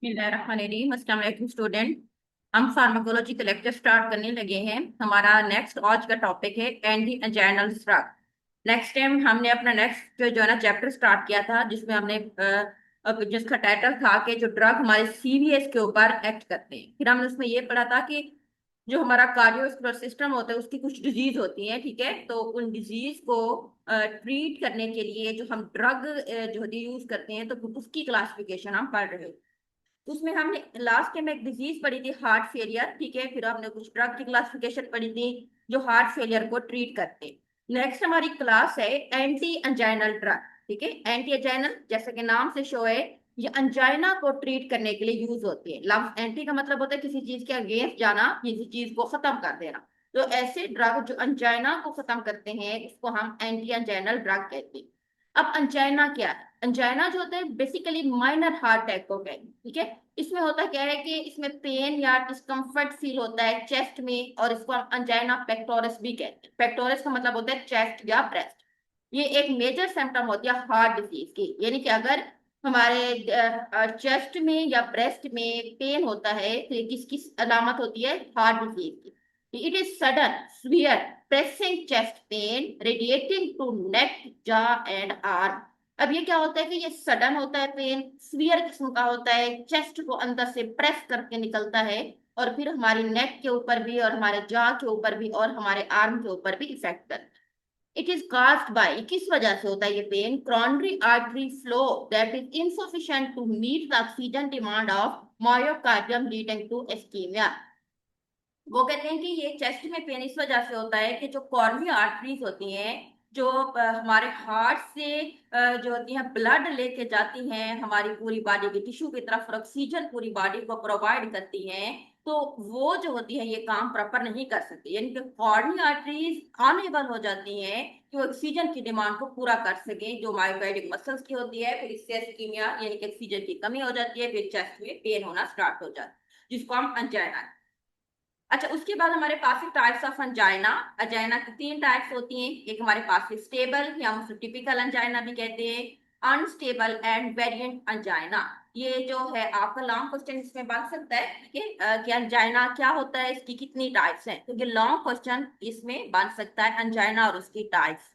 अस्सलाम वालेकुम स्टूडेंट। हम फार्माकोलॉजी का लेक्चर स्टार्ट करने लगे हैं। हमारा नेक्स्ट आज का टॉपिक है anti anginal drug. Next time हमने अपना नेक्स्ट जो है ना चैप्टर स्टार्ट किया था, जिसमें हमने जिसका टाइटल था कि जो ड्रग हमारे सीवीएस के ऊपर एक्ट करते हैं। फिर हमने उसमें ये पढ़ा था कि जो हमारा कार्डियोवास्कुलर सिस्टम होता है उसकी कुछ डिजीज होती है, ठीक है। तो उन डिजीज को ट्रीट करने के लिए जो हम ड्रग जो यूज करते हैं, तो उसकी क्लासिफिकेशन हम पढ़ रहे हैं। तो उसमें हमने लास्ट टाइम एक डिजीज पढ़ी थी, हार्ट फेलियर, ठीक है। फिर हमने कुछ ड्रग की क्लासिफिकेशन पढ़ी थी जो हार्ट फेलियर को ट्रीट करते हैं। नेक्स्ट हमारी क्लास है एंटी एंजाइनल ड्रग, ठीक है। एंटी एंजाइनल जैसे कि नाम से शो है, ये अंजाइना को ट्रीट करने के लिए यूज होती है। लफ्ज एंटी का मतलब होता है किसी चीज के अगेंस्ट जाना, किसी चीज को खत्म कर देना। तो ऐसे ड्रग जो अंजाइना को खत्म करते हैं उसको हम एंटी एंजाइनल ड्रग कहते हैं। अब अंजाइना क्या है? अंजाइना जो होता है बेसिकली माइनर हार्ट अटैक को कहते हैं, ठीक है। इसमें होता क्या है कि इसमें पेन या डिस्कम्फर्ट फील होता है चेस्ट में, और इसको हम अंजाइना पेक्टोरस भी कहते हैं। पेक्टोरस का मतलब होता है चेस्ट या ब्रेस्ट। ये एक मेजर सिम्टम होती है हार्ट डिजीज की, यानी कि अगर हमारे चेस्ट में या ब्रेस्ट में पेन होता है तो ये किस किस अलामत होती है हार्ट डिजीज की। It is sudden severe pressing chest pain radiating to neck jaw and arm. अब ये क्या होता है कि ये सडन होता है पेन, स्फीयर किस्म का होता है, चेस्ट को अंदर से प्रेस करके निकलता है, और फिर हमारी नेक के ऊपर भी और हमारे जा के ऊपर भी और हमारे आर्म के ऊपर भी इफेक्ट करता है। इट इज कास्ड बाय, किस वजह से होता है ये pain? Coronary artery flow that is insufficient to meet the oxygen demand of myocardium leading to ischemia. वो कहते हैं कि ये चेस्ट में पेन इस वजह से होता है कि जो कॉर्निया आर्टरीज होती हैं, जो हमारे हार्ट से जो होती हैं ब्लड लेके जाती हैं हमारी पूरी बॉडी की टिश्यू की तरफ, और ऑक्सीजन पूरी बॉडी को प्रोवाइड करती हैं, तो वो जो होती है ये काम प्रॉपर नहीं कर सकती। यानी कि कॉर्निया आर्टरीज अनेबल हो जाती हैं कि वो ऑक्सीजन की डिमांड को पूरा कर सके जो मायोकार्डिक मसल्स की होती है। फिर इससे इस्कीमिया यानी कि ऑक्सीजन की कमी हो जाती है, फिर चेस्ट में पेन होना स्टार्ट हो जाता है, जिसको हम अंजाइना। अच्छा, उसके बाद हमारे पास है टाइप्स ऑफ अंजाइना। अंजाइना की तीन टाइप्स होती हैं। एक हमारे पास है स्टेबल या हम उसे टिपिकल अंजाइना भी कहते हैं, अनस्टेबल एंड वेरिएंट अंजाइना। ये जो है आपका लॉन्ग क्वेश्चन इसमें बन सकता है, ठीक है, कि अंजाइना क्या होता है, इसकी कितनी टाइप्स हैं, क्योंकि लॉन्ग क्वेश्चन इसमें बन सकता है अंजाइना और उसकी टाइप्स।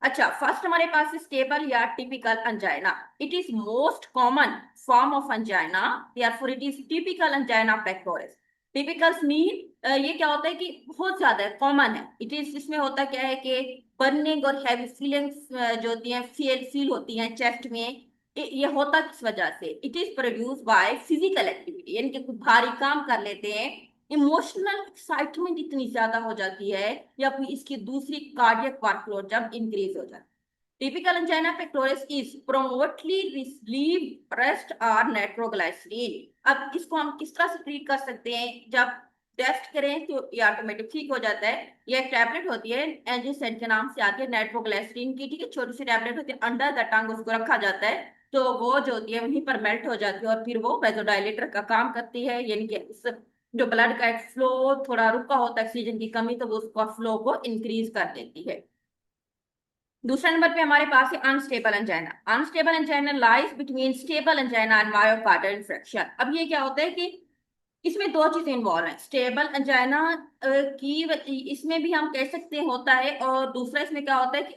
अच्छा, फर्स्ट हमारे पास स्टेबल या typical angina. It is most common form of angina, therefore it is typical angina pectoris. Typicals mean ये क्या होता है कि बहुत ज्यादा कॉमन है। इट इज इसमें होता क्या है कि बर्निंग और हैवी फीलिंग्स जो होती हैं फील फील होती हैं चेस्ट में। ये होता किस वजह से? It is produce by physical activity, यानी कि कुछ भारी काम कर लेते हैं, इमोशनल एक्साइटमेंट इतनी ज्यादा हो जाती है, या फिर इसकी दूसरी कार्डियक वर्कलोड जब इंक्रीज हो जाता है। Typical angina pectoris is promotely relieve rest or nitroglycerin। अब इसको हम किस तरह से ट्रीट कर सकते हैं? जब टेस्ट करें तो ये ऑटोमेटिक ठीक हो जाता है। ये एक टैबलेट होती है एंजिसेंट के नाम से आती है, नाइट्रोग्लिसरीन की, ठीक है। छोटी सी टैबलेट होती है, अंडर द टंग उसको रखा जाता है, तो वो जो होती है वहीं पर मेल्ट हो जाती है, और फिर वो वेजोडाइलेटर का काम करती है। यानी कि इस जो ब्लड का एक फ्लो थोड़ा रुका होता है ऑक्सीजन की कमी, तो वो उसका फ्लो को इंक्रीज कर देती है। दूसरा नंबर पे हमारे पास है unstable angina. Unstable angina lies between stable angina and myocardial इंफ्रेक्शन। अब ये क्या होता है कि इसमें दो चीजें इन्वॉल्व हैं। स्टेबल एंजाइना की इसमें भी हम कह सकते हैं होता है, और दूसरा इसमें क्या होता है कि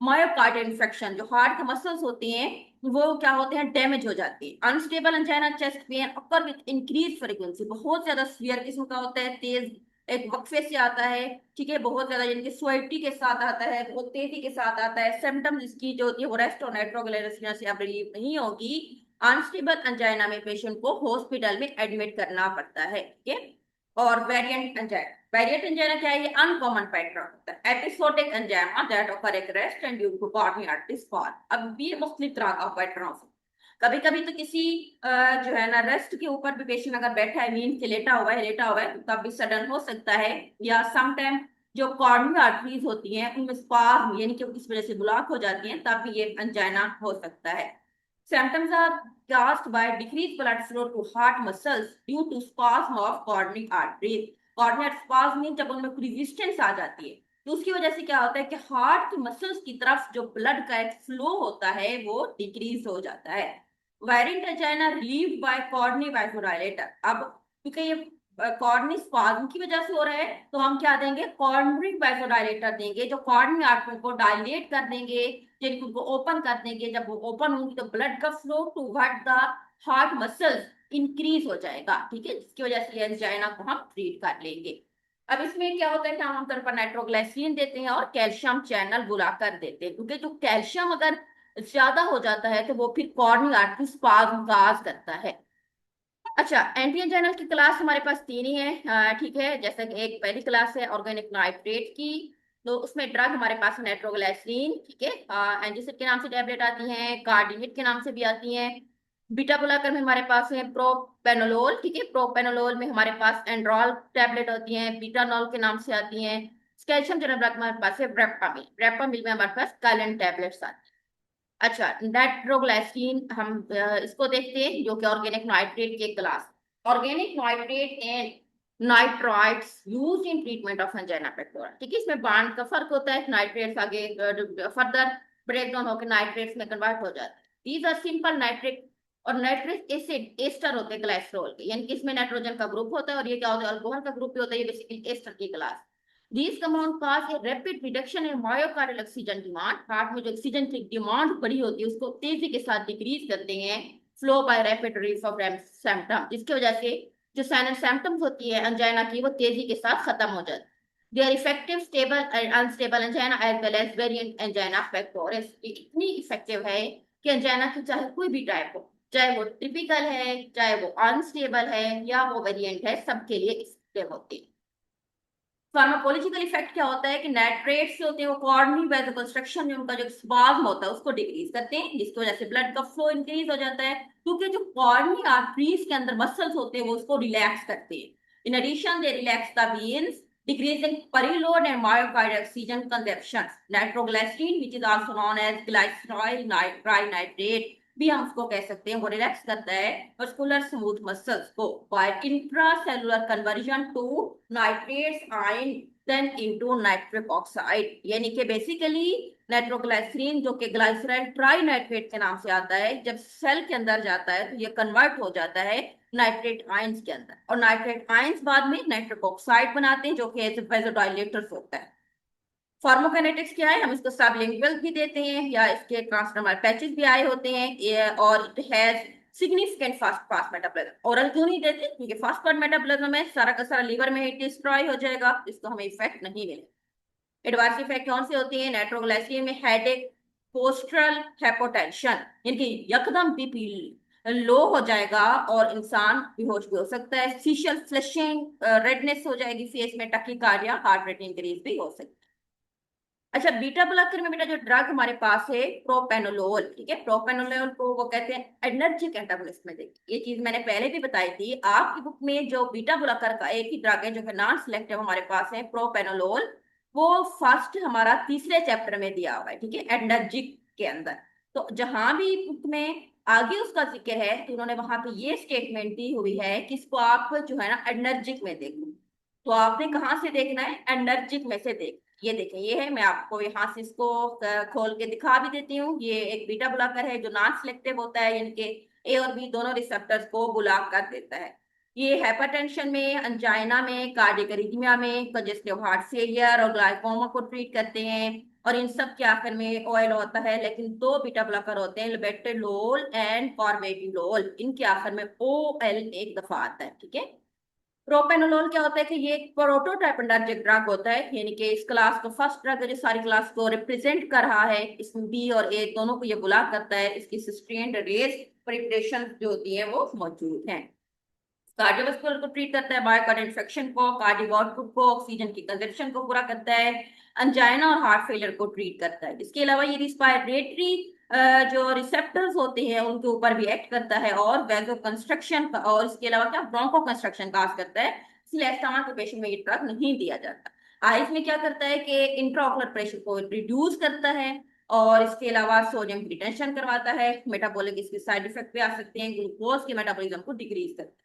मायोकार्डियल इंफेक्शन, जो हार्ट के मसल्स होते हैं वो क्या होते हैं, डैमेज हो जाती है। Unstable angina chest pain occur with increase frequency, बहुत ज्यादा सीवियर किस्म का होता है, तेज एक वक्फे से आता है, ठीक है, बहुत ज्यादा यानी कि स्वेटी के साथ आता है, बहुत तेजी के साथ आता है। सिम्टम्स इसकी जो होती है वो रेस्ट और नाइट्रोग्लिसरीन से अब रिलीव नहीं होगी। अनस्टेबल अंजाइना में पेशेंट को हॉस्पिटल में एडमिट करना पड़ता है, ठीक है। और वेरिएंट अंजाइना, वेरिएंट अंजाइना क्या है? ये अनकॉमन पैटर्न होता है, episodic angina that occur at rest and due to coronary arteries fall. अब ये मुख्तलिफ तरह का पैटर्न हो सकता है। कभी कभी तो किसी जो है ना रेस्ट के ऊपर भी पेशेंट अगर बैठा है, नींद से लेटा हुआ है, तो तब भी सडन हो सकता है। या समटाइम जो कॉर्निया आर्टरीज होती हैं उनमें स्पाज्म यानी कि इस वजह से ब्लॉक हो जाती हैं, तब भी ये अंजाइना हो सकता है। Symptoms are caused by decreased blood flow to heart muscles due to spasm of coronary arteries। Coronary spasm में जब उनमें रेजिस्टेंस आ जाती है, तो उसकी वजह से क्या होता है कि हार्ट की मसल्स की तरफ जो ब्लड का एक फ्लो होता है वो डिक्रीज हो जाता है। Variant angina relieved by coronary vasodilator. अब क्योंकि ये कॉर्नी स्पाज्म की वजह से हो रहा है, तो हम क्या देंगे, कॉर्नरी वासोडाइलेटर देंगे, जो कॉर्नी आर्टरी को डायलेट कर देंगे, जिनको ओपन कर देंगे। जब वो ओपन होंगी तो ब्लड का flow toward the heart muscles increase हो जाएगा, ठीक है, जिसकी वजह से एंजाइना को हम ट्रीट कर लेंगे। अब इसमें क्या होता है कि हम आमतौर पर नाइट्रोग्लिसरीन देते हैं और कैल्शियम चैनल बुला कर देते हैं, क्योंकि जो कैल्शियम अगर ज्यादा हो जाता है तो वो फिर कॉर्नियल आर्टरी स्पाज्म काज करता है। अच्छा, एंटी एंजाइनल की क्लास हमारे पास तीन ही है, ठीक है। जैसे कि एक पहली क्लास है ऑर्गेनिक नाइट्रेट की, तो उसमें ड्रग हमारे पास नाइट्रोग्लिसरीन, ठीक है, एंजीसिड के नाम से टैबलेट आती हैं, कार्डिनेट के नाम से भी आती हैं। बीटा ब्लॉकर में हमारे पास है प्रोपेनोलोल, ठीक है, प्रोपेनोलोल में हमारे पास एंड्रॉल टैबलेट होती हैं, बीटानॉल के नाम से आती हैं। कैल्शियम जनरल ड्रग हमारे पास है ब्रेपामिल, ब्रेपामिल में हमारे पास काइलिन टैबलेट्स आती हैं। अच्छा, नाइट्रोग्लाइसिन हम इसको देखते हैं, जो कि ऑर्गेनिक नाइट्रेट के class. Organic nitrate and nitrites use in treatment of angina pectoris, ठीक है। इसमें बांड का फर्क होता है, नाइट्रेट्स आगे फर्दर ब्रेक डाउन होकर नाइट्रेट्स में कन्वर्ट हो जाते हैं। दीज आर सिंपल नाइट्रिक और नाइट्रिक एसिड एस्टर होते हैं ग्लाइसरॉल के, यानी कि इसमें नाइट्रोजन का ग्रुप होता है, और ये क्या होता है, अल्कोहल का ग्रुप भी होता है, ये बेसिकली एस्टर की class. These compound cause a rapid reduction in myocardial oxygen demand। Heart में जो ऑक्सीजन की डिमांड बड़ी होती है उसको तेजी के साथ डिक्रीज करते हैं। Flow bye rapid relief of symptom, जिसकी वजह से जो साइनस सिम्टम्स होती है अंजाइना की वो तेजी के साथ खत्म हो जाती है। They are effective stable and unstable angina as well as variant angina pectoris. इतनी इफेक्टिव है कि अंजाइना की चाहे कोई भी टाइप हो, चाहे वो टिपिकल है, चाहे वो अनस्टेबल है, या वो वेरिएंट है, सबके लिए इफेक्टिव होती है। फार्माकोलॉजिकल इफेक्ट क्या होता है कि नाइट्रेट्स होते हैं वो कॉर्नी वेसोकंस्ट्रक्शन में उनका जो स्पाज्म होता है उसको डिक्रीज करते हैं, जिसकी वजह से ब्लड का फ्लो इंक्रीज हो जाता है, क्योंकि जो कॉर्नी आर्टरीज के अंदर मसल्स होते हैं वो उसको रिलैक्स करते हैं। In addition they relax the veins, decreasing periload and myocardial oxygen consumption। Nitroglycerin which is also known as glyceryl trinitrate भी हम उसको कह सकते हैं, वो रिलैक्स करता है मस्कुलर स्मूथ मसल्स को by intracellular conversion to nitrates ion then into nitric oxide. यानी कि बेसिकली नाइट्रोग्लिसरीन जो कि ग्लाइसराइल ट्राइनाइट्रेट के नाम से आता है, जब सेल के अंदर जाता है तो ये कन्वर्ट हो जाता है नाइट्रेट आयंस के अंदर, और नाइट्रेट आयंस बाद में नाइट्रिक ऑक्साइड बनाते हैं जो कि एज वेसोडाइलेटर्स होता है। फार्माकोकाइनेटिक्स क्या है, हम इसको सबलिंगुअल भी देते हैं, या इसके ट्रांसडर्मल पैचेस भी आए होते हैं, और it has significant fast fast metabolism. Oral क्यों नहीं देते, क्योंकि फास्ट फास्ट मेटाबॉलिज्म में सारा का सारा लीवर में डिस्ट्रॉय हो जाएगा, इसको हमें इफेक्ट नहीं मिलेगा। एडवर्स इफेक्ट कौन से होते हैं, नाइट्रोग्लिसरीन में हेडेक, पोस्टरल हाइपोटेंशन, यानी कि यकदम बीपी लो हो जाएगा और इंसान बेहोश भी हो सकता है, सीशल फ्लशिंग, रेडनेस हो जाएगी फेस में, टकीकार्डिया, हार्ट रेट इंक्रीज भी हो सकता है। अच्छा, बीटा ब्लॉकर में बेटा जो ड्रग हमारे पास है प्रोपेनोलोल, ठीक है, प्रोपेनोलोल को वो कहते हैं एनर्जिक एंटागोनिस्ट में। देखिए ये चीज मैंने पहले भी बताई थी आपकी बुक में, जो बीटा ब्लॉकर का एक ही ड्रग है जो कि नॉन सिलेक्टिव हमारे पास है प्रोपेनोलोल, वो फर्स्ट हमारा तीसरे चैप्टर में दिया हुआ है, ठीक है, एनर्जिक के अंदर। तो जहां भी बुक में आगे उसका जिक्र है तो उन्होंने वहां पे ये स्टेटमेंट दी हुई है कि इसको आप जो है ना एनर्जिक में देखो। तो आपने कहाँ से देखना है, एनर्जिक में से देख। ये देखें, ये है, मैं आपको यहाँ से इसको खोल के दिखा भी देती हूँ। ये एक बीटा ब्लॉकर है जो नॉन सिलेक्टिव होता है, यानी कि ए और बी दोनों रिसेप्टर्स को ब्लॉक कर देता है। ये हाइपरटेंशन में, अंजाइना में, कार्डियक अरिथमिया में, कंजेस्टिव हार्ट फेलियर और ग्लाइकोमा को ट्रीट करते हैं। और इन सब के आखिर में ऑयल होता है, लेकिन दो बीटा ब्लॉकर होते हैं, लेबेटेलोल एंड कार्वेटिलोल, इनके आखिर में ओ एल एक दफा आता है, ठीक है। प्रोपेनोलोल क्या होता है कि ये एक प्रोटोटाइप एनर्जिक ड्रग होता है, यानी कि इस क्लास का फर्स्ट ड्रग है जो सारी क्लास को रिप्रेजेंट कर रहा है। इसमें बी और ए दोनों को ये बुला करता है, इसकी सस्टेन्ड रेस प्रिपरेशन जो होती है वो मौजूद है। कार्डियोवास्कुलर को ट्रीट करता है, मायोकार्डियल इन्फेक्शन को, कार्डियक आउटपुट को, ऑक्सीजन की कंजप्शन को पूरा करता है, अंजाइना और हार्ट फेलियर को ट्रीट करता है। इसके अलावा ये रिस्पायरेटरी जो रिसेप्टर्स होते हैं उनके ऊपर भी एक्ट करता है, और वैसो कंस्ट्रक्शन का, और इसके अलावा क्या, ब्रोंको कंस्ट्रक्शन का करता है। इसलिए अस्थमा के पेशेंट में ये ड्रग नहीं दिया जाता। आइस में क्या करता है कि इंट्राओकुलर प्रेशर को रिड्यूस करता है, और इसके अलावा सोडियम की रिटेंशन करवाता है। मेटाबॉलिक इसके साइड इफेक्ट भी आ सकते हैं, ग्लूकोज के मेटाबॉलिज्म को डिक्रीज करता है।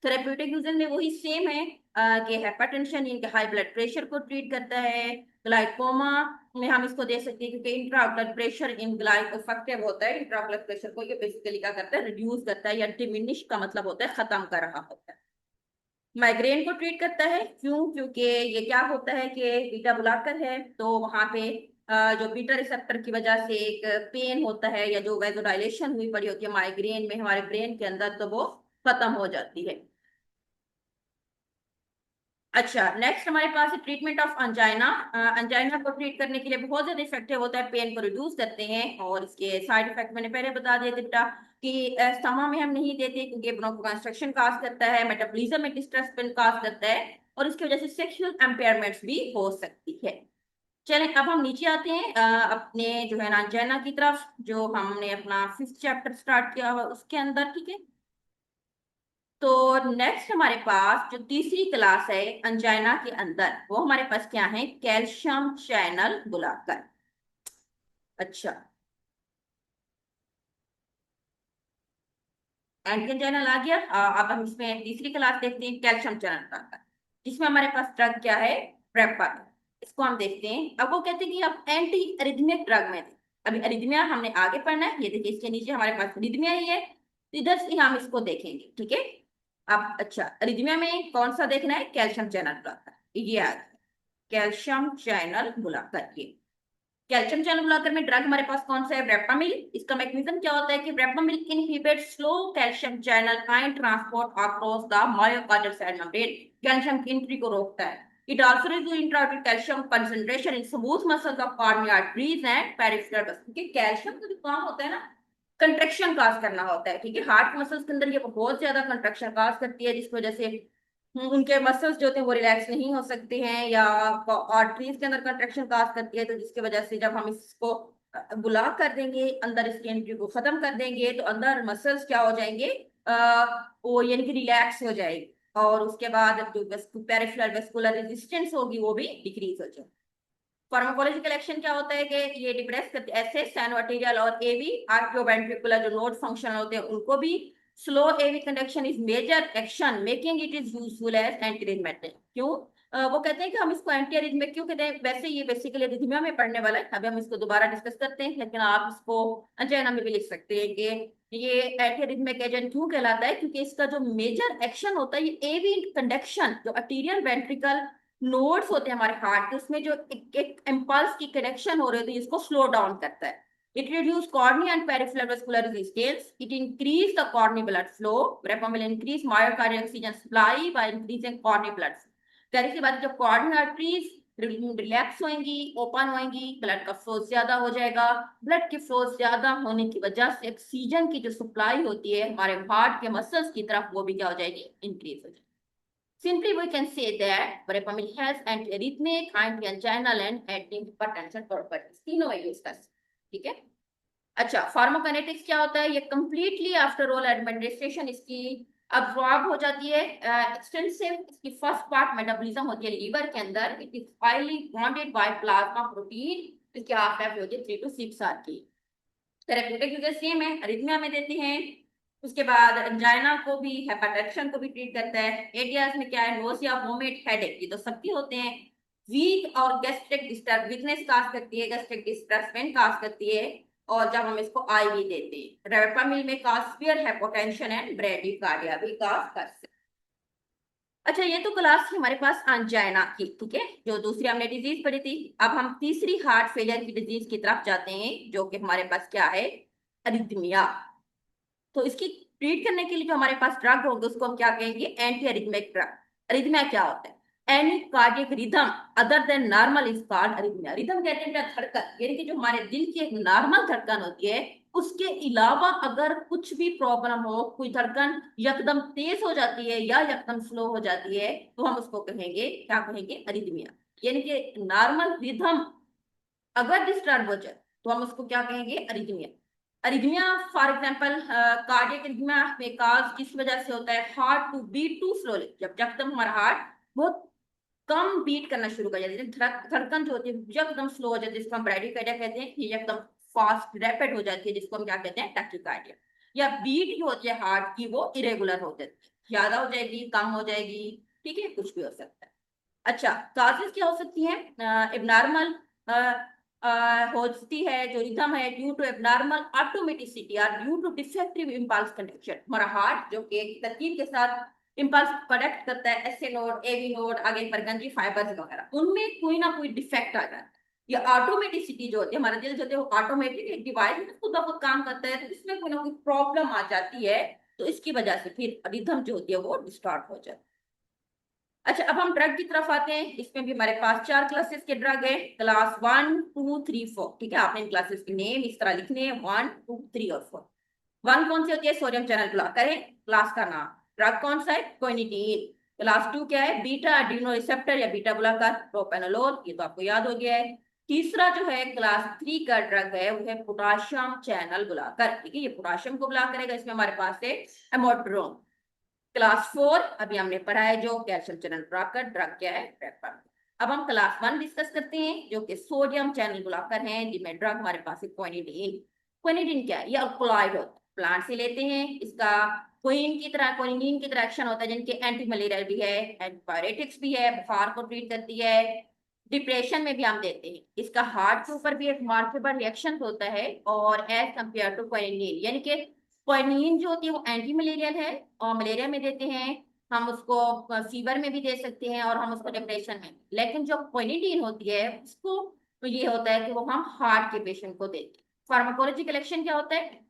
थेरेप्यूटिक यूजन में वही सेम है कि हाइपरटेंशन यानी कि हाई ब्लड प्रेशर को ट्रीट करता है, ग्लाइकोमा में हम इसको दे सकते हैं क्योंकि इंट्राऑक्यूलर प्रेशर इन ग्लाइक इफेक्टिव होता है। इंट्राऑक्यूलर प्रेशर को ये बेसिकली क्या करता है, रिड्यूस करता है, या डिमिनिश का मतलब होता है खत्म कर रहा होता है। माइग्रेन को ट्रीट करता है, क्यों? क्योंकि ये क्या होता है कि बीटा ब्लॉकर है, तो वहां पे जो बीटा रिसेप्टर की वजह से एक पेन होता है या जो वैसोडाइलेशन हुई पड़ी होती है माइग्रेन में हमारे ब्रेन के अंदर, तो वो खत्म हो जाती है। अच्छा, नेक्स्ट हमारे पास है ट्रीटमेंट ऑफ अंजाइना। अंजाइना को ट्रीट करने के लिए बहुत ज्यादा इफेक्टिव होता है, पेन को रिड्यूस करते हैं। और इसके साइड इफेक्ट मैंने पहले बता दिया था कि स्टमा में हम नहीं देते क्योंकि ब्रोंकोकंस्ट्रक्शन काज करता है, मेटाबॉलिज्म में डिस्ट्रेस काज करता है, और इसकी वजह से सेक्सुअल एम्पेयरमेंट्स भी हो सकती है। चलें, अब हम नीचे आते हैं अपने जो है ना अंजाइना की तरफ, जो हमने अपना 5th चैप्टर स्टार्ट किया हुआ उसके अंदर, ठीक है। तो नेक्स्ट हमारे पास जो तीसरी क्लास है अंजाइना के अंदर, वो हमारे पास क्या है, कैल्शियम चैनल बुलाकर। अच्छा, एंटी चैनल आ गया। अब हम इसमें तीसरी क्लास देखते हैं, कैल्शियम चैनल बुलाकर, जिसमें हमारे पास ड्रग क्या है, प्रेपर। इसको हम देखते हैं। अब वो कहते हैं कि अब एंटी अरिथमिक ड्रग में थे। अभी अरिथमिया हमने आगे पढ़ना है, ये देखिए इसके नीचे हमारे पास अरिथमिया ही है, तो इधर से हम इसको देखेंगे, ठीक है। अब अच्छा, अरिथमिया में कौन सा देखना है, कैल्शियम चैनल बुलाकर, ये आ गया कैल्शियम चैनल बुलाकर। ये कैल्शियम चैनल ब्लॉकर में ड्रग हमारे पास कौन सा है, वेपामिल। इसका मैकेनिज्म क्या होता है कि verapamil inhibit slow calcium channel ion transport across the myocardial cell membrane. Calcium की एंट्री को रोकता है। It also reduce intraocular calcium concentration in smooth muscles of cardiac arteries and peripheral muscles. क्योंकि कैल्शियम का जो काम होता है ना, कंट्रक्शन काज करना होता है, ठीक है। हार्ट मसल्स के अंदर ये बहुत ज्यादा कंट्रक्शन काज करती है, जिसकी वजह से उनके मसल्स जो होते हैं वो रिलैक्स नहीं हो सकते हैं, या आर्टरीज के अंदर कंट्रक्शन काज करती है, तो जिसकी वजह से जब हम इसको बुला कर देंगे, अंदर इसकी एंट्री को खत्म कर देंगे, तो अंदर मसल्स क्या हो जाएंगे, वो यानी कि रिलैक्स हो जाएगी, और उसके बाद जो पेरिफेरल वेस्कुलर रेजिस्टेंस होगी वो भी डिक्रीज हो जाएगी। फार्माकोलॉजिकल एक्शन क्या होता है कि ये डिप्रेस करते हैं, ऐसे सैनोआर्टेरियल और एवी आर्कियोवेंट्रिकुलर जो नोड फंक्शन होते हैं उनको भी। Slow AV conduction is major action making it is useful as antiarrhythmic. क्यों? वो कहते हैं कि हम इसको एंटी अरिथमिक क्यों कहते हैं, वैसे ये बेसिकली अरिथमिया में पढ़ने वाला है, अभी हम इसको दोबारा डिस्कस करते हैं, लेकिन आप इसको अंजाइना में भी लिख सकते हैं कि ये एंटी अरिथमिक एजेंट क्यों कहलाता है, क्योंकि इसका जो मेजर एक्शन होता है ये एवी कंडक्शन, जो अर्टीरियल वेंट्रिकल नोड्स होते हैं हमारे हार्ट के, उसमें जो एक इम्पल्स की कनेक्शन हो रही होती है, इसको स्लो डाउन करता है। It reduce cornea and peripheral vascular resistance. It increase the corneal blood flow. Rapam will increase myocardial oxygen supply by increasing corneal blood flow. कहने की बात, जब कॉर्नियल आर्टरीज रिलैक्स होंगी, ओपन होंगी, ब्लड का flow ज्यादा हो जाएगा। ब्लड के फ्लो ज्यादा होने की वजह से ऑक्सीजन की जो सप्लाई होती है हमारे हार्ट के मसल्स की तरफ, वो भी क्या हो जाएगी, इंक्रीज हो जाएगी। Simply, we can say that verapamil has antiarrhythmic, anti-anginal and anti-hypertension properties. तीनों है इसका, ठीक है। अच्छा, फार्माकोकाइनेटिक्स क्या होता है, ये कंप्लीटली आफ्टर ऑल एडमिनिस्ट्रेशन इसकी अब्सॉर्ब हो जाती है। एक्सटेंसिव इसकी फर्स्ट पार्ट मेटाबॉलिज्म होती है लीवर के अंदर। It is highly bonded by plasma protein. इसकी हाफ लाइफ होती है 3 to 6 आवर की। थेरेप्यूटिक यूजेस सेम है, अरिथमिया में देते हैं। उसके बाद एंजाइना को भी, हेपेटाइटिस को भी ट्रीट करता है। एडियाज में क्या है, नोसिया, वोमिट, हेडेक, ये तो सबके होते हैं। वीक और गैस्ट्रिक डिस्टर्ब, वीकनेस काज करती है, गैस्ट्रिक डिस्टर्बमेंट काज करती है। और जब हम इसको आईवी देते हैं, रेपामिल में काज सीवियर हाइपोटेंशन एंड ब्रेडिकार्डिया भी काज कर सकते हैं। अच्छा, ये तो क्लास थी हमारे पास angina की, ठीक है, जो दूसरी हमने डिजीज पढ़ी थी। अब हम तीसरी हार्ट फेलियर की डिजीज की तरफ जाते हैं, जो कि हमारे पास क्या है, अरिथमिया। तो इसकी ट्रीट करने के लिए जो हमारे पास ड्रग होगा उसको हम क्या कहेंगे, एंटी अरिथमिक ड्रग। अरिथमिया क्या होता है, any cardiac rhythm other than normal is called arrhythmia. Rhythm कहते हैं क्या, धड़कन, यानी कि जो हमारे दिल की एक नॉर्मल धड़कन होती है, उसके अलावा अगर कुछ भी प्रॉब्लम हो, कोई धड़कन यकदम तेज हो जाती है या यकदम स्लो हो जाती है, तो हम उसको कहेंगे, क्या कहेंगे, अरिथमिया। यानी कि नॉर्मल रिदम अगर डिस्टर्ब हो जाए तो हम उसको क्या कहेंगे, arrhythmia. Arrhythmia for example cardiac arrhythmia में काज किस वजह से होता है, heart to beat too slowly. जब जब हमारा हार्ट बहुत कम बीट करना शुरू कर जाती है, धड़कन जो होती है एकदम स्लो हो जाती है, जिसको हम ब्रैडीकार्डिया कहते हैं, ये एकदम फास्ट रैपिड हो जाती है, जिसको हम क्या कहते हैं, टैकीकार्डिया। या बीट जो होती है हार्ट की वो इरेगुलर हो जाती है, ज्यादा हो जाएगी, कम हो जाएगी, ठीक है, कुछ भी हो सकता है। अच्छा, काजेस क्या हो सकती हैं? एबनॉर्मल होती है जो रिदम है ड्यू टू एबनॉर्मल ऑटोमेटिसिटी और due to defective impulse conduction. हमारा हार्ट जो कि एक तरकीब के साथ इम्पल्स कंडक्ट करता है, एसए नोड, एवी नोड, आगे बरगंजी फाइबर्स वगैरह, उनमें कोई ना कोई डिफेक्ट आ जाता है। ये ऑटोमेटिसिटी जो होती है, हमारा दिल जो है वो ऑटोमेटिक एक डिवाइस में खुद ब खुद काम करता है, तो इसमें कोई ना कोई प्रॉब्लम आ जाती है, तो इसकी वजह से फिर रिदम जो होती है वो डिस्टॉर्ट हो जाती है। अच्छा, अब हम ड्रग की तरफ आते हैं। इसमें भी हमारे पास 4 क्लासेस के ड्रग है, क्लास 1, 2, 3, 4। ठीक है, आपने इन क्लासेस के नेम इस तरह लिखने हैं, 1, 2, 3 और 4। 1 कौन सी होती है? सोडियम चैनल ब्लॉकर है, क्लास का नाम। ड्रग कौन सा है? क्विनिडीन। क्लास 2 क्या है? बीटा एड्रीनो रिसेप्टर या बीटा ब्लॉकर, प्रोपेनोलोल, ये तो आपको याद हो गया है। तीसरा जो है क्लास 3 का ड्रग है, वो है पोटाशियम चैनल ब्लॉकर। ठीक है, ये पोटाशियम को ब्लॉक करेगा। इसमें हमारे पास है एमोड्रोन। क्लास 4 अभी हमने पढ़ा है, जो कैल्शियम चैनल ब्लॉकर ड्रग क्या है? प्रेपर। अब हम क्लास 1 डिस्कस करते हैं, जो कि सोडियम चैनल ब्लॉकर है, जिनमें ड्रग हमारे पास है क्विनिडीन। क्विनिडीन क्या है? ये अल्कोलॉइड होता है, प्लांट से लेते हैं। इसका क्विनिडीन की तरह एक्शन होता है, जिनके एंटी मलेरियल भी है, एंटीपायरेटिक्स भी है, बुखार को ट्रीट करती है, डिप्रेशन में भी हम देते हैं। इसका हार्ट के ऊपर भी एक मार्केबल रिएक्शन होता है, और एज कम्पेयर टू क्विनिडीन, यानी कि क्विनिन जो होती है वो एंटी मलेरियल है, और मलेरिया में देते हैं हम उसको, फीवर में भी दे सकते हैं, और हम उसको डिप्रेशन में। लेकिन जो क्विनिडीन होती है उसको, तो ये होता है कि वो हम हार्ट के पेशेंट को देते हैं। फार्माकोलॉजिकल एक्शन क्या होता है?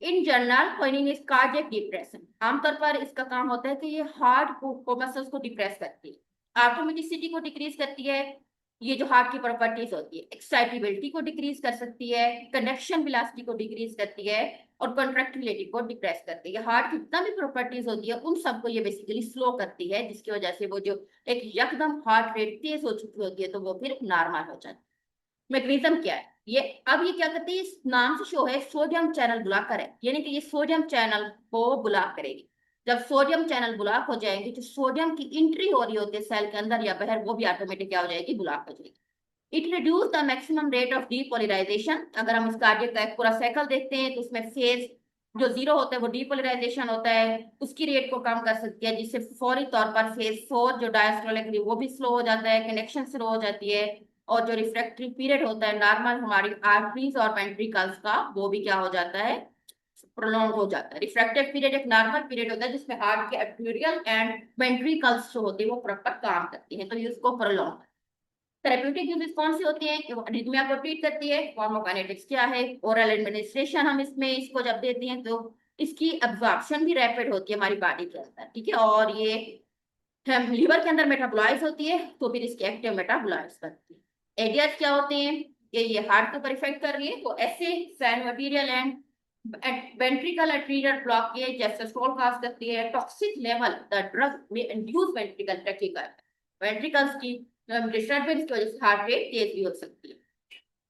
In general quinine is cardiac depression. आमतौर पर इसका काम होता है कि ये हार्ट को मसल्स को डिप्रेस करती है, ऑटोमेटिसिटी को डिक्रीज करती है। ये जो हार्ट की प्रॉपर्टीज होती है, एक्साइटेबिलिटी को डिक्रीज कर सकती है, कंडक्शन वेलोसिटी को डिक्रीज करती है, और कॉन्ट्रैक्टिलिटी को डिप्रेस करती है। हार्ट की जितना भी प्रॉपर्टीज होती है उन सबको ये बेसिकली स्लो करती है, जिसकी वजह से वो जो एक यकदम हार्ट रेट तेज हो चुकी होती है, तो वो फिर नॉर्मल हो जाती है। मैग्नीशियम क्या है ये? अब ये क्या करते हैं, इस नाम से शो है सोडियम चैनल ब्लॉकर है, यानी कि ये सोडियम चैनल को ब्लॉक करेगी। जब सोडियम चैनल ब्लॉक हो जाएंगे, तो सोडियम की एंट्री हो रही होती है सेल के अंदर या बाहर, वो भी ऑटोमेटिक क्या हो जाएगी? ब्लॉक हो जाएगी। It reduce the maximum rate of depolarization. अगर हम इस कार्डियक का एक पूरा साइकिल देखते हैं, तो उसमें फेज जो 0 होता है वो डीपोलराइजेशन होता है, उसकी रेट को कम कर सकती है, जिससे फौरी तौर पर फेज 4 जो डायस्ट्रोलिक वो भी स्लो हो जाता है, कनेक्शन स्लो हो जाती है। और जो रिफ्रैक्टरी पीरियड होता है नॉर्मल हमारी आर्टरीज और वेंट्रिकल्स का, वो भी क्या हो जाता है? प्रोलॉन्ग हो जाता है। रिफ्रैक्टिव पीरियड एक नॉर्मल पीरियड होता है जिसमें हार्ट के आर्टेरियल एंड वेंट्रिकल्स जो होती है वो प्रॉपर काम करती है, तो ये उसको प्रोलॉन्ग। थेरेप्यूटिक यूजेस कौन सी होती है? कि वो अरिथमिया को ट्रीट करती है। फार्माकोकाइनेटिक्स क्या है? ओरल एडमिनिस्ट्रेशन, हम इसमें इसको जब देते हैं तो इसकी एब्जॉर्प्शन भी रैपिड होती है हमारी बॉडी के अंदर। ठीक है, और ये हम लीवर के अंदर मेटाबोलाइज होती है, तो फिर इसकी एक्टिव मेटाबोलाइज करती है। एडियाज क्या होते हैं? ये हार्ट के ऊपर इफेक्ट कर रही है, तो ऐसे sinoatrial and ventricle arterial block के जैसे स्टोल काज करती है। टॉक्सिक लेवल द ड्रग में इंड्यूस वेंट्रिकल टैकीकार्डिया, वेंट्रिकल्स की डिस्टर्बेंस की वजह से हार्ट रेट तेज भी हो सकती है।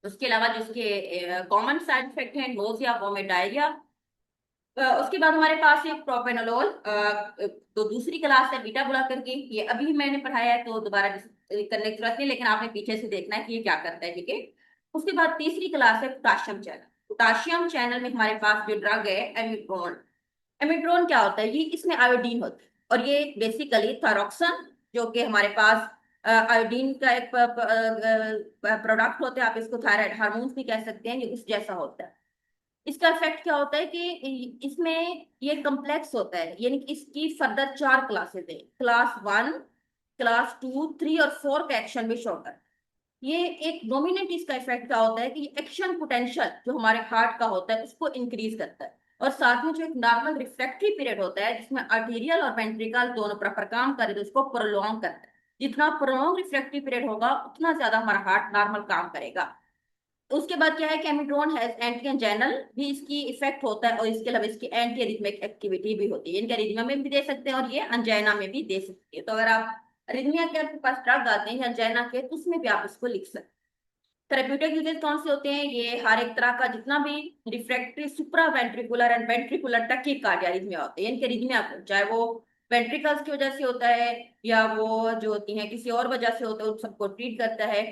उसके अलावा जिसके कॉमन साइड इफेक्ट है, नोजिया, वोमिट, डायरिया। उसके बाद हमारे पास एक प्रोपेनोलोल, तो दूसरी क्लास है बीटा ब्लॉकर की। ये अभी मैंने पढ़ाया है, तो दोबारा करने की जरूरत नहीं, लेकिन आपने पीछे से देखना है कि ये क्या करता है। ठीक है, उसके बाद तीसरी क्लास है पोटाशियम चैनल। पोटाशियम चैनल में हमारे पास जो ड्रग है एमिट्रोन। एमिट्रोन क्या होता है? ये इसमें आयोडीन होती है, और ये बेसिकली थायरोक्सन, जो कि हमारे पास आयोडीन का एक प्रोडक्ट होता है, आप इसको थायराइड हार्मोन्स भी कह सकते हैं, ये उस जैसा होता है। इसका इफेक्ट क्या होता है कि इसमें ये कम्प्लेक्स होता है, यानी कि इसकी फर्दर 4 क्लासेस है, क्लास 1, क्लास 2, 3 और 4 का एक्शन भी शो करता है। ये एक डोमिनेंट इसका इफेक्ट क्या होता है कि एक्शन पोटेंशियल जो हमारे हार्ट का होता है उसको इंक्रीज करता है, और साथ में जो एक नॉर्मल रिफ्रैक्टरी पीरियड होता है जिसमें आर्टेरियल और वेंट्रिकल दोनों प्रॉपर काम करे, तो उसको प्रोलॉन्ग करता है। जितना प्रोलॉन्ग रिफ्रैक्टरी पीरियड होगा उतना ज्यादा हमारा हार्ट नॉर्मल काम करेगा। उसके बाद क्या है कि एमिड्रोन हैज एंटी एंजाइनल भी इसकी इफेक्ट होता है, और इसके अलावा इसकी एंटी एरिथमिक एक्टिविटी भी होती है। इनके एरिथमिया में भी दे सकते हैं, और ये अंजाइना में भी दे सकते हैं। तो अगर आप अरिथमिया के आपके पास ड्रग आते हैं अंजाइना के, तो उसमें भी आप इसको लिख सकते हैं। थेरेप्यूटिक यूजेस कौन से होते हैं? ये हर एक तरह का जितना भी refractory supra ventricular and ventricular tachycardia arrhythmia होते हैं, इनके अरिथमिया को चाहे वो वेंट्रिकल्स की वजह से होता है या वो जो होती है किसी और वजह से होता है, उन सबको ट्रीट करता है।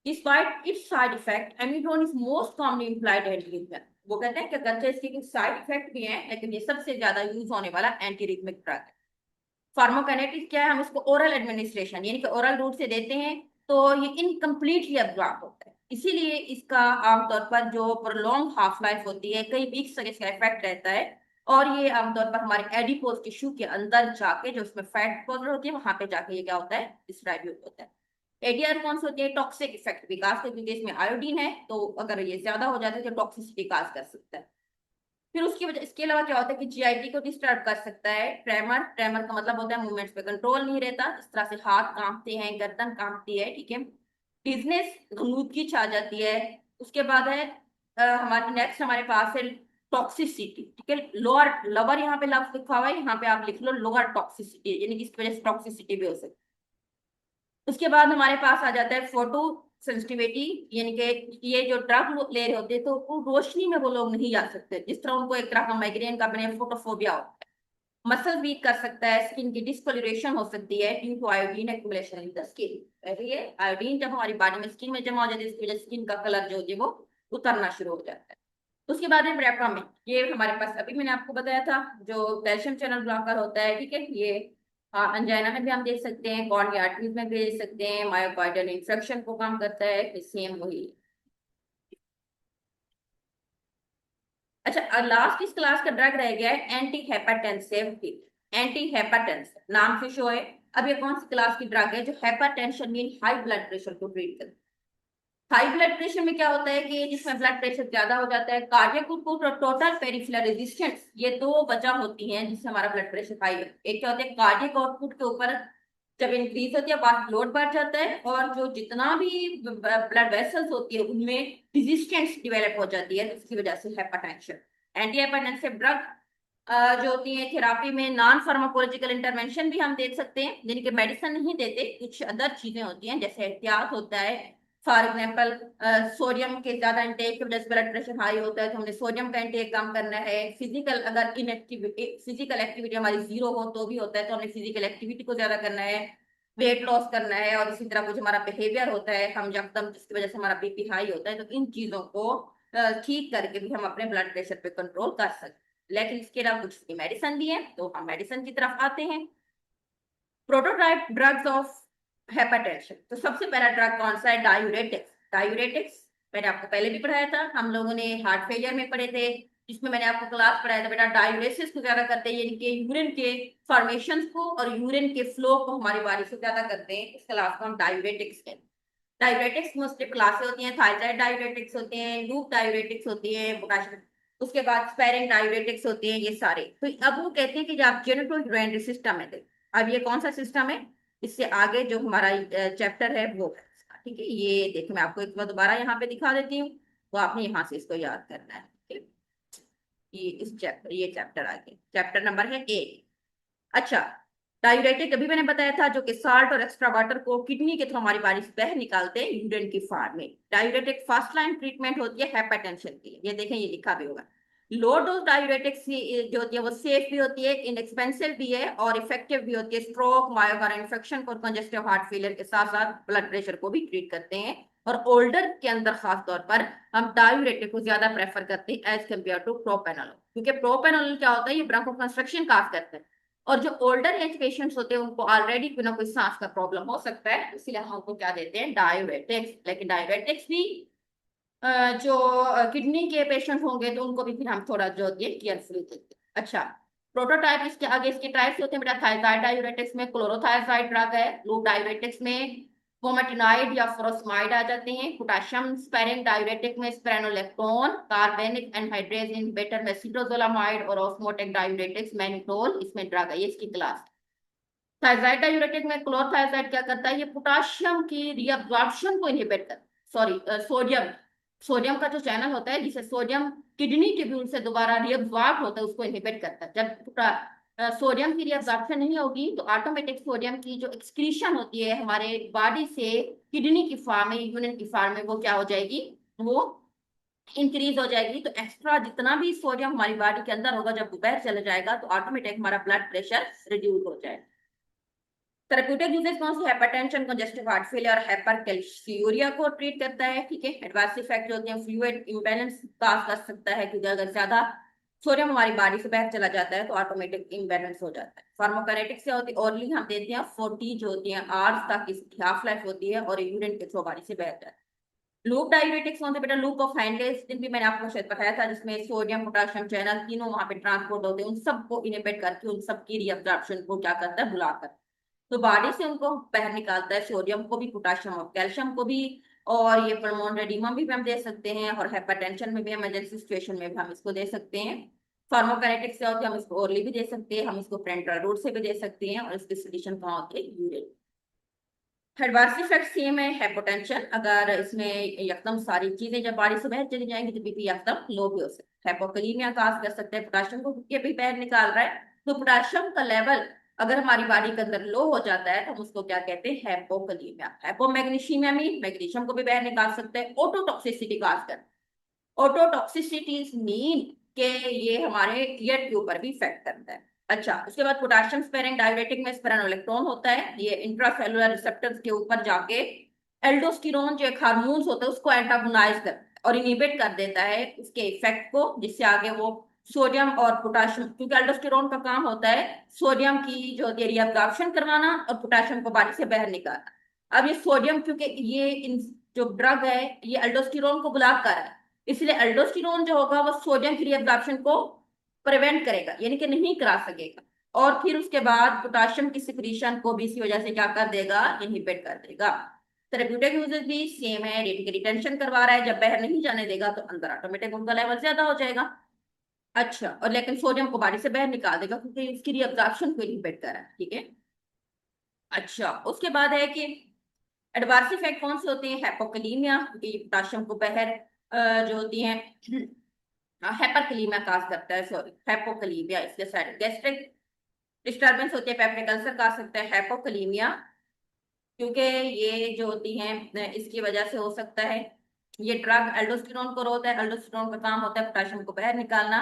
Despite its side effect, amiodarone is most commonly implied antiarrhythmic। वो कहते हैं कि अगरचे इसके कुछ साइड इफेक्ट भी हैं, लेकिन ये सबसे ज्यादा यूज होने वाला एंटीरिथमिक ड्रग है। फार्माकोकाइनेटिक्स क्या है, हम इसको ओरल एडमिनिस्ट्रेशन यानी कि ओरल रूट से देते हैं, तो ये इनकम्प्लीटली अब्जॉर्ब होता है, इसीलिए इसका आमतौर पर जो प्रोलॉन्ग हाफ लाइफ होती है, कई वीक्स तक इसका इफेक्ट रहता है। और ये आमतौर पर हमारे एडिपोज टिश्यू के अंदर जाके, जो उसमें फैट डिपॉजिट होती है, वहां पे जाके ये क्या होता है, डिस्ट्रीब्यूट होता है। एडीआर कौन सी होती है, टॉक्सिक इफेक्ट भी काज करती है, क्योंकि इसमें आयोडीन है, तो अगर ये ज्यादा हो जाता है तो टॉक्सिसिटी काज कर सकता है। फिर उसकी वजह, इसके अलावा क्या होता है कि जीआईटी को डिस्टर्ब कर सकता है। ट्रेमर, ट्रेमर का मतलब होता है मूवमेंट्स पे कंट्रोल नहीं रहता, इस तरह से हाथ कांपते हैं, गर्दन कांपती है, ठीक है। डिजनेस, गलूदगी छा जाती है। उसके बाद है हमारे नेक्स्ट हमारे पास है टॉक्सिसिटी, ठीक है। लोअर लवर यहाँ पे लफ्ज लिखा हुआ है, यहाँ पे आप लिख लो लोअर टॉक्सिसिटी, यानी कि इसकी वजह से टॉक्सिसिटी भी हो सकती है। उसके बाद हमारे पास आ जाता है फोटो सेंसिटिविटी, यानी कि ये जो ड्रग ले रहे होते हैं तो वो रोशनी में वो लोग नहीं जा सकते, जिस तरह उनको एक तरह का माइग्रेन का बने फोटोफोबिया हो। मसल वीक कर सकता है, स्किन की डिस्कोलोरेशन हो सकती है due to iodine accumulation in the skin. ये आयोडीन जब हमारी बॉडी में स्किन में जमा हो जाती है, इसकी वजह से स्किन का कलर जो होती है वो उतरना शुरू हो जाता है। उसके बाद है ब्रेपामिन, ये हमारे पास अभी मैंने आपको बताया था, जो कैल्शियम चैनल ब्लॉकर होता है, ठीक है। ये अंजाइना में भी हम दे सकते हैं, कॉर्नियल आर्टरीज में भी दे सकते हैं, मायोकार्डियल इंफ्रेक्शन को कम करता है, सेम वही। अच्छा, लास्ट इस क्लास का ड्रग रह गया है एंटी हेपाटेंसिव। एंटी हेपाटेंसिव नाम से शो है। अब ये कौन सी क्लास की ड्रग है जो हेपाटेंशन मीन हाई ब्लड प्रेशर को ट्रीट करती है। हाई ब्लड प्रेशर में क्या होता है कि जिसमें ब्लड प्रेशर ज्यादा हो जाता है, कार्डियक आउटपुट और टोटल पेरिफेरल रेजिस्टेंस, ये दो वजह होती हैं जिससे हमारा ब्लड प्रेशर हाई है। एक क्या होता है, कार्डियक आउटपुट के ऊपर जब इंक्रीज होती है बात लोड बढ़ जाता है, और जो जितना भी ब्लड वेसल्स होती है उनमें रेजिस्टेंस डेवलप हो जाती है, तो उसकी वजह से हाइपरटेंशन। एंटी हाइपरटेंसिव ड्रग जो होती है थेरापी में नॉन फार्माकोलॉजिकल इंटरवेंशन भी हम दे सकते हैं, यानी कि मेडिसिन नहीं देते, कुछ अदर चीजें होती हैं जैसे एहतियात होता है। फॉर एग्जाम्पल सोडियम के ज्यादा इंटेक की वजह से ब्लड प्रेशर हाई होता है, तो हमने सोडियम का इंटेक कम करना है। फिजिकल अगर इनएक्टिविटी, फिजिकल एक्टिविटी हमारी जीरो हो तो भी होता है, तो हमने फिजिकल एक्टिविटी को ज्यादा करना है। वेट लॉस करना है, और इसी तरह कुछ हमारा बिहेवियर होता है हम जब तक, जिसकी वजह से हमारा बीपी हाई होता है, तो इन चीजों को ठीक करके भी हम अपने ब्लड प्रेशर पे कंट्रोल कर सकते हैं। लेकिन इसके अलावा कुछ मेडिसिन भी है, तो हम मेडिसिन की तरफ आते हैं। प्रोटोटाइप ड्रग्स ऑफ हाइपरटेंशन, तो सबसे पहला ड्रग कौन सा है, डायूरेटिक्स। डायूरेटिक्स मैंने आपको पहले भी पढ़ाया था, हम लोगों ने हार्ट फेलियर में पढ़े थे, जिसमें मैंने आपको क्लास पढ़ाया था बेटा, डायूरेसिस को ज्यादा करते हैं, यानी कि यूरिन के फॉर्मेशन को और यूरिन के फ्लो को हमारी बॉडी से ज्यादा करते हैं, इस क्लास को हम डायूरेटिक्स कहते हैं। डायूरेटिक्स मुख्तलिफ क्लासे होती हैं, थायराइड डायूरेटिक्स होते हैं, लूप डायूरेटिक्स होती है, पोटेशियम, उसके बाद स्पेरिंग डायूरेटिक्स होती हैं, ये सारे। तो अब वो कहते हैं कि जब आप जेनिटो यूरिनरी सिस्टम है, अब ये कौन सा सिस्टम है, इससे आगे जो हमारा चैप्टर है वो है इसका, ठीक है। ये देखिए मैं आपको एक बार दोबारा यहाँ पे दिखा देती हूँ, तो आपने यहाँ से इसको याद करना है, ठीक है। ये इस चैप्टर, ये चैप्टर आगे चैप्टर नंबर है 8। अच्छा, डायूरेटिक अभी मैंने बताया था, जो कि साल्ट और एक्स्ट्रा वाटर को किडनी के थ्रू हमारी बॉडी से बह निकालते हैं यूरिन की फॉर्म में। डायूरेटिक फर्स्ट लाइन ट्रीटमेंट होती है हाइपरटेंशन की, ये देखें ये लिखा भी होगा। लो डोज डायूरेटिक्स जो होती है वो सेफ भी होती है, इनएक्सपेंसिव भी है, और इफेक्टिव भी होती है। स्ट्रोक, मायोकार्डियल इन्फेक्शन और कंजेस्टिव हार्ट फेलियर के साथ साथ ब्लड प्रेशर को भी ट्रीट करते हैं। और ओल्डर के अंदर खास तौर पर हम डायूरेटिक को ज्यादा प्रेफर करते हैं एज कम्पेयर टू प्रोपेनोल, क्योंकि प्रोपेनोल क्या होता है, ये ब्रोंको कंस्ट्रक्शन काज करता है, और जो ओल्डर एज पेशेंट्स होते हैं उनको ऑलरेडी कोई ना कोई सांस का प्रॉब्लम हो सकता है, इसीलिए हम उनको क्या देते हैं, डायूरेटिक्स। लेकिन डायूरेटिक्स भी जो किडनी के पेशेंट होंगे तो उनको भी फिर हम थोड़ा जो दिए केयरफुली देते हैं। अच्छा, प्रोटोटाइप इसके आगे इसके टाइप्स होते हैं बेटा, थायराइड डायूरेटिक्स में क्लोरोथायराइड ड्रग है, लूप डायूरेटिक्स में पोमेटिनाइड या फुरोसमाइड आ जाते हैं, पोटेशियम स्पेरिंग डायूरेटिक में स्पेरोलेक्टोन, कार्बेनिक एनहाइड्रेज इनहिबिटर में सीटोजोलामाइड, और ऑस्मोटिक डायूरेटिक्स मैनिटोल इसमें ड्रग है, ये इसकी क्लास। थायराइड डायूरेटिक में क्लोरोथायराइड क्या करता है, ये पोटाशियम की रीअब्जॉर्प्शन को इनहिबिट करता है, सॉरी सोडियम, सोडियम का जो चैनल होता है जिसे सोडियम किडनी ट्यूब्यूल से दोबारा रीअब्जॉर्ब होता है उसको इनहिबिट करता है। जब सोडियम की रीअब्जॉर्प्शन नहीं होगी तो ऑटोमेटिक सोडियम की जो एक्सक्रीशन होती है हमारे बॉडी से किडनी की फॉर्म में, यूरिन की फॉर्म में, वो क्या हो जाएगी, वो इंक्रीज हो जाएगी। तो एक्स्ट्रा जितना भी सोडियम हमारी बॉडी के अंदर होगा जब वो बाहर चला जाएगा तो ऑटोमेटिक हमारा ब्लड प्रेशर रिड्यूस हो जाएगा। थेरेप्यूटिक यूजेस कौन सी, हाइपरटेंशन, कंजेस्टिव हार्ट फेलियर और हाइपरकैल्शियूरिया को ट्रीट करता है, ठीक है। एडवर्स इफेक्ट होते हैं, फ्लूइड इम्बैलेंस काज कर सकता है, क्योंकि अगर ज्यादा सोडियम हमारी बॉडी से बाहर चला जाता है तो ऑटोमेटिक इम्बैलेंस हो जाता है। फार्माकोकाइनेटिक्स से होती है, ओरली हम देते हैं 40 जो होती है आवर्स तक इसकी हाफ लाइफ होती है और यूरिन के थ्रू बॉडी से बाहर जाता है। लूप डायूरेटिक्स होते हैं बेटा, लूप ऑफ हाइंडले, इस दिन भी मैंने आपको शायद बताया था, जिसमें सोडियम पोटेशियम चैनल तीनों वहां पे ट्रांसपोर्ट होते हैं, उन सबको इनहिबिट करके उन सबकी रीअब्जॉर्प्शन को क्या करता है, बुलाकर तो बॉडी से उनको बाहर निकालता है, सोडियम को भी, पोटेशियम और कैल्शियम को भी। और ये पल्मोनरी एडिमा भी हम दे सकते हैं, और हाइपरटेंशन में भी, इमरजेंसी सिचुएशन में भी हम इसको दे सकते हैं। फार्माकोकाइनेटिक्स से होती है, हम इसको ओरली भी दे सकते हैं, हम इसको पेरेंटल रूट से भी दे सकते हैं, और इसकी सोल्यूशन कहाँ होती है, यूरिन। एडवर्स इफेक्ट सेम है, हाइपोटेंशन, अगर इसमें एकदम सारी चीजें जब बॉडी से बाहर चली जाएंगी तो बीपी एकदम लो भी हो सकता है। हाइपोकलीमिया काज कर सकते हैं, पोटेशियम को ये भी बाहर निकाल रहा है, तो पोटेशियम का लेवल अगर हमारी बॉडी के अंदर लो हो जाता है तो हम उसको क्या कहते हैं, हाइपोकलीमिया। हाइपोमैग्नीशियमिया में मैग्नीशियम को भी बाहर निकाल सकते हैं। ओटोटॉक्सिसिटी काज कर, ऑटोटॉक्सिसिटीज मीन के ये हमारे ईयर के ऊपर भी इफेक्ट करता है। अच्छा, उसके बाद पोटेशियम स्पेरिंग डाययूरेटिक में स्पेरानोलेक्टोन होता है, ये इंट्रासेलुलर रिसेप्टर्स के ऊपर जाके एल्डोस्टेरोन जो एक हार्मोन्स होता है उसको एंटागोनाइज कर और इनहिबिट कर देता है उसके इफेक्ट को, जिससे आगे वो सोडियम और पोटेशियम, क्योंकि एल्डोस्टेरोन का काम होता है सोडियम की जो रीअब्जॉर्प्शन करवाना और पोटेशियम को बॉडी से बाहर निकालना। अब ये सोडियम, क्योंकि ये जो ड्रग है ये एल्डोस्टेरोन को ब्लॉक कर रहा है, इसलिए एल्डोस्टेरोन जो होगा वो सोडियम की रीअब्जॉर्प्शन को प्रिवेंट करेगा, यानी कि नहीं करा सकेगा, और फिर उसके बाद पोटेशियम की सिक्रीशन को भी इसी वजह से क्या कर देगा, इनहिबिट कर देगा। थेरेप्यूटिक यूजेस भी सेम है, रेटिक रिटेंशन करवा रहा है, जब बाहर नहीं जाने देगा तो अंदर ऑटोमेटिक उनका लेवल ज्यादा हो जाएगा। अच्छा, और लेकिन सोडियम को बॉडी से बाहर निकाल देगा क्योंकि उसकी रीअब्जॉर्प्शन को इनहिबिट कर रहा है, ठीक है। अच्छा, उसके बाद है कि एडवर्स इफेक्ट कौन से होते हैं, हाइपोकलीमिया, क्योंकि पोटेशियम को बाहर जो होती है, हाइपरकलीमिया काज करता है, सॉरी हाइपोकलीमिया, इसके साइड गैस्ट्रिक डिस्टर्बेंस होती है, पेप्टिक अल्सर काज सकता है, हाइपोकलीमिया क्योंकि ये जो होती है इसकी वजह से हो सकता है। ये ड्रग एल्डोस्टेरोन को रोकता है, एल्डोस्टेरोन का काम होता है पोटेशियम को बाहर निकालना।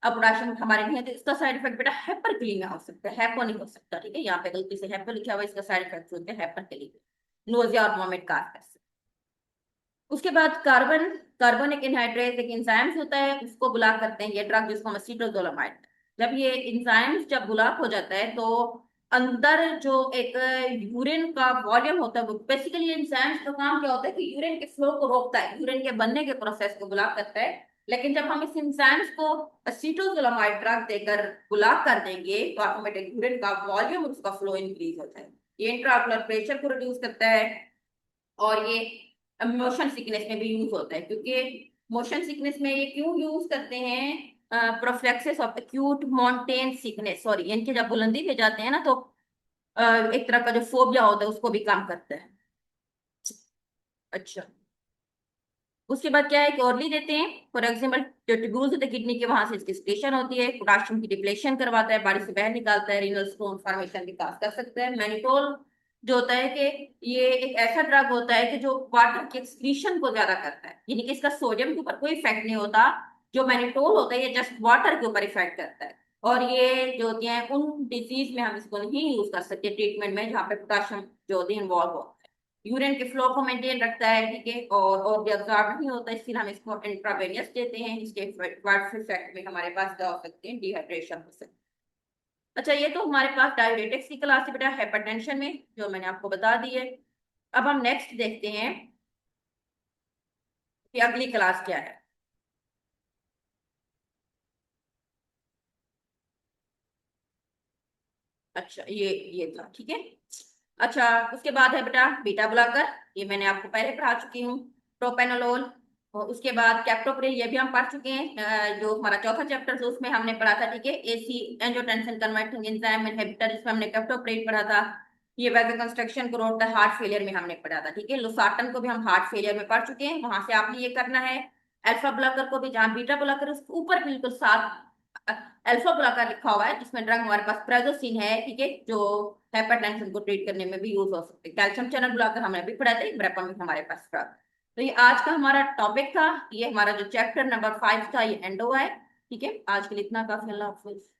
अब पोटेशियम हमारे नहीं है तो इसका साइड इफेक्ट बेटा हाइपरकलीमिया हो सकता है, हैपो नहीं हो सकता, ठीक है, यहाँ पे गलती से हैपो लिखा हुआ है, इसका साइड इफेक्ट होते हैं हाइपरकलीमिया, नोजिया और वोमिट काज कर सकते हैं। उसके बाद कार्बन, कार्बोनिक एनहाइड्रेज एक एंजाइम्स होता है, उसको ब्लॉक करते हैं ये ड्रग, जिसको हम एसीटोजोलामाइड। जब ये एंजाइम्स जब ब्लॉक हो जाता है तो अंदर जो एक यूरिन का वॉल्यूम होता है, वो बेसिकली एंजाइम्स का काम क्या होता है कि यूरिन के फ्लो को रोकता है, यूरिन के बनने के प्रोसेस को ब्लॉक करता है। लेकिन जब हम इस एंजाइम्स को एसीटोजोलामाइड ड्रग देकर ब्लॉक कर देंगे तो ऑटोमेटिक यूरिन का वॉल्यूम, उसका फ्लो इंक्रीज होता है, ये इंट्राऑकुलर प्रेशर को रिड्यूस करता है। और ये मोशन सिकनेस में भी यूज होता है, क्योंकि मोशन सिकनेस में ये क्यों यूज करते हैं, prophylaxis of acute mountain sickness, sorry, इनके जब बुलंदी पे जाते हैं ना तो एक तरह का जो फोबिया होता है उसको भी कम करता है। अच्छा, उसके बाद क्या है कि ओरली देते हैं, फॉर एग्जाम्पल जो ट्यूब्यूल्स होते हैं किडनी के, वहां से इसकी स्टेशन होती है, पोटाशियम की डिप्लेशन करवाता है, बॉडी से बाहर निकालता है, रीनल स्टोन फॉर्मेशन विकास कर सकता है। मैनिटोल जो होता है कि ये एक ऐसा ड्रग होता है कि जो वाटर के एक्सक्रीशन को ज्यादा करता है, यानी कि इसका सोडियम के ऊपर कोई इफेक्ट नहीं होता। जो मैनिटोल होता है ये जस्ट वाटर के ऊपर इफेक्ट करता है, और ये जो होती है उन डिजीज में हम इसको नहीं यूज कर सकते ट्रीटमेंट में जहाँ पे पोटाशियम जो होती है इन्वॉल्व हो। यूरिन के फ्लो को मेंटेन रखता है, ठीक है, और भी अब्जॉर्ब नहीं होता, इसलिए हम इसको इंट्रावेनियस देते हैं। इसके वर्ड इफेक्ट में हमारे पास क्या हो सकते हैं, डिहाइड्रेशन हो सकती है। अच्छा, ये तो हमारे पास डायबिटिक्स की क्लास है बेटा, हाइपरटेंशन में जो मैंने आपको बता दी है। अब हम नेक्स्ट देखते हैं कि अगली क्लास क्या है। अच्छा, ये था, ठीक है। अच्छा, उसके बाद है बेटा बीटा ब्लॉकर, ये मैंने आपको पहले पढ़ा चुकी हूँ, प्रोपेनोलोल। और उसके बाद कैप्टोप्रिल, ये भी हम पढ़ चुके हैं, जो हमारा चौथा चैप्टर था उसमें हमने पढ़ा था, ठीक है, AC angiotensin converting enzyme inhibitor, इसमें हमने कैप्टोप्रिल पढ़ा था। ये वैसे कंस्ट्रक्शन को रोकता है, हार्ट फेलियर में हमने पढ़ा था, ठीक है। लोसार्टन को भी हम हार्ट फेलियर में पढ़ चुके हैं, वहां से आपने ये करना है। अल्फा ब्लॉकर को भी, जहाँ बीटा ब्लॉकर उसके ऊपर बिल्कुल साथ अल्फा ब्लॉकर लिखा हुआ है, जिसमें ड्रग हमारे पास प्रेजोसिन है, ठीक है, जो हाइपरटेंशन को ट्रीट करने में भी यूज हो सकते हैं। कैल्शियम चैनल ब्लॉकर हमने अभी पढ़ा था, ब्रेपा में हमारे पास ड्रग। तो ये आज का हमारा टॉपिक था, ये हमारा जो चैप्टर नंबर 5 था ये एंड हुआ है, ठीक है। आज के लिए इतना काफी, अल्लाह हाफिज।